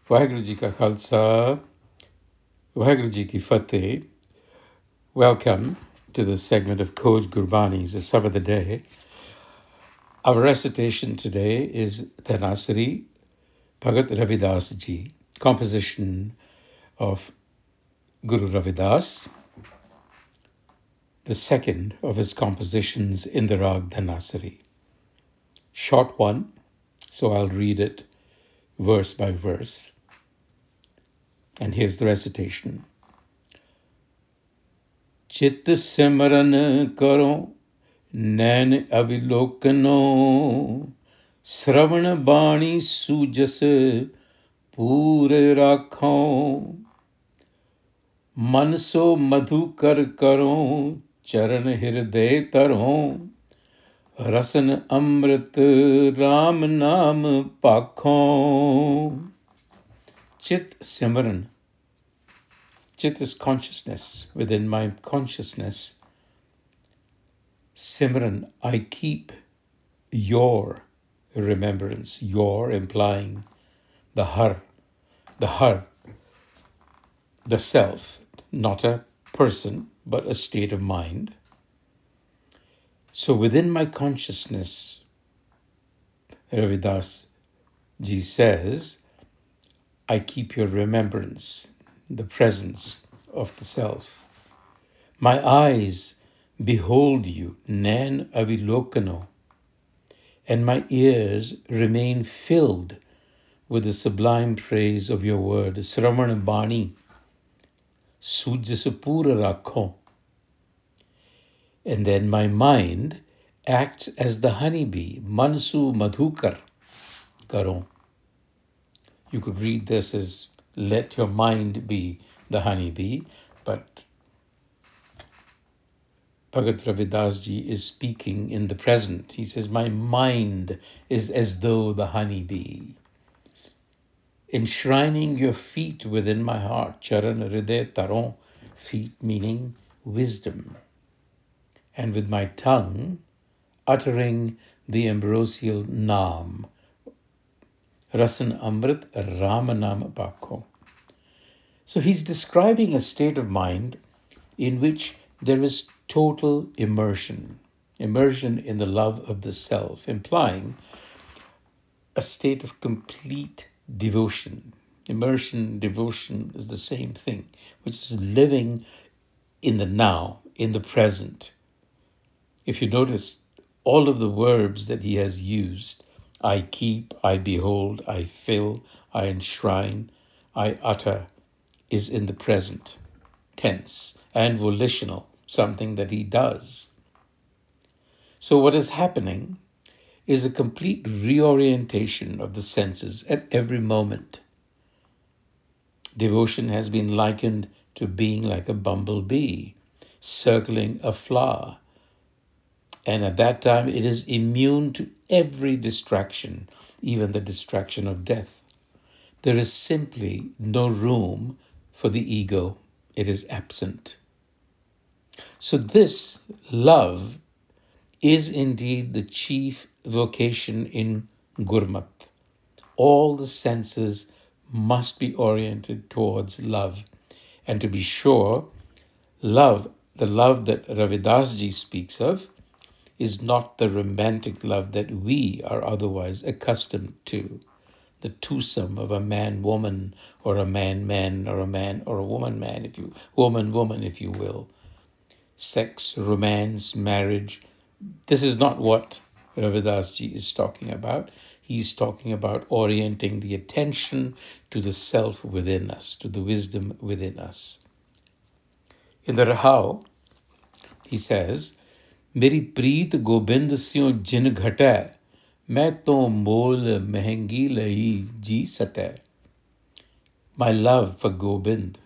Waheguru Ji Ka Khalsa, Waheguru Ji Ki Fateh. Welcome to this segment of Code Gurbani's a-sabad-a-day. Our recitation today is Dhanasari, Bhagat Ravidas Ji, composition of Guru Ravidas, the second of his compositions in the Rag Dhanasari. Short one, so I'll read it verse by verse. And here's the recitation. Chit Simaran Karau, nain avilokano, Sravan bani sujas pure rakho, Manso madhukar karo, Charan hirday taro, Rasan amrit Ram naam pakho. Chit Simaran. Chit is consciousness. Within my consciousness, Simran, I keep your remembrance, your implying the har, the self, not a person, but a state of mind. So within my consciousness, Ravidas Ji says, I keep your remembrance, the presence of the self. My eyes behold you, nain avilokano, and my ears remain filled with the sublime praise of your word, Sravan bani, sujasapura rakho. And then my mind acts as the honeybee, mansu madhukar karo. You could read this as let your mind be the honeybee, but Bhagat Ravidas Ji is speaking in the present. He says, my mind is as though the honeybee, enshrining your feet within my heart, charan hriday taron, feet meaning wisdom, and with my tongue uttering the ambrosial naam, Rasan Amrit Ramanam Pakho. So he's describing a state of mind in which there is total immersion in the love of the self, implying a state of complete devotion. Immersion, devotion is the same thing, which is living in the now, in the present. If you notice, all of the verbs that he has used, I keep, I behold, I fill, I enshrine, I utter, is in the present tense and volitional, something that he does. So what is happening is a complete reorientation of the senses at every moment. Devotion has been likened to being like a bumblebee, circling a flower. And at that time, it is immune to every distraction, even the distraction of death. There is simply no room for the ego. It is absent. So this love is indeed the chief vocation in Gurmat. All the senses must be oriented towards love. And to be sure, love, the love that Ravidas Ji speaks of, is not the romantic love that we are otherwise accustomed to. The twosome of a man-woman, or a man-man, or a man or a woman-man, woman-woman, if you will. Sex, romance, marriage. This is not what Ravidas Ji is talking about. He's talking about orienting the attention to the self within us, to the wisdom within us. In the Rahau, he says, मेरी प्रीत गोबिंद स्यों जिन घटै, मैं तो मोल महंगी लई जी सटै. My love for Gobind,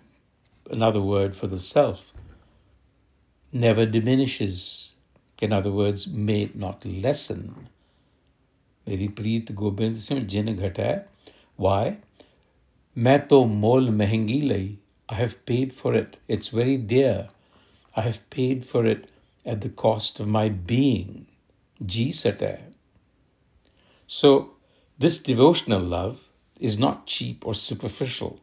another word for the self, never diminishes. In other words, may it not lessen. मेरी प्रीत गोबिंद स्यों जिन घटै. Why? मैं तो मोल महंगी लई. I have paid for it. It's very dear. I have paid for it at the cost of my being. Ji Sata. So this devotional love is not cheap or superficial.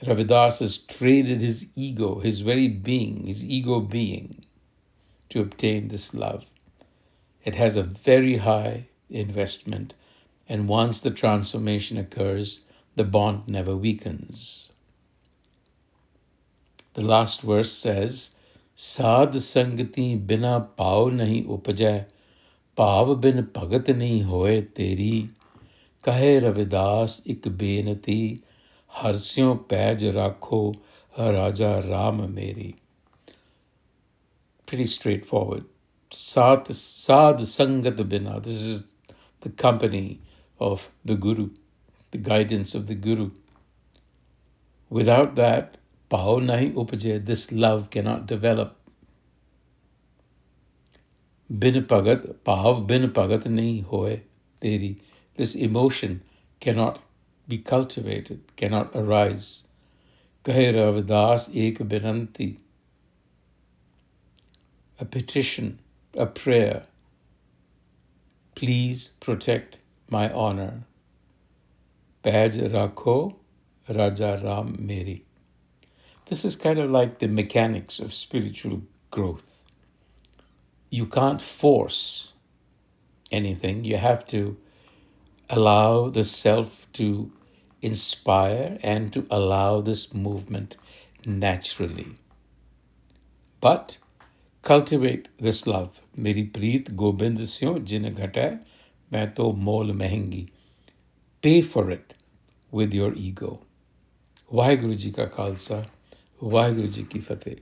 Ravidas has traded his ego, his very being, his ego being, to obtain this love. It has a very high investment, and once the transformation occurs, the bond never weakens. The last verse says, Sad sangati bina pao nahi upajai, pav bin bhagat nahi hoye teri, kahe Ravidas ik benati, harsyon paj rakho Raja Ram meri. Pretty straightforward. Sad sangat bina. This is the company of the Guru, the guidance of the Guru. Without that, pao nahi upajay, this love cannot develop. Bin pagat, pav bin pagat nahi hoye teri. This emotion cannot be cultivated, cannot arise. Kahe Ravidas ek binanti. A petition, a prayer. Please protect my honor. Paj rakho Raja Ram meri. This is kind of like the mechanics of spiritual growth. You can't force anything. You have to allow the self to inspire and to allow this movement naturally. But cultivate this love. Meri preet gobind syo jin ghata main to mol mehengi. Pay for it with your ego. Waheguru Ji ka Khalsa, Waheguru Ji ki Fateh.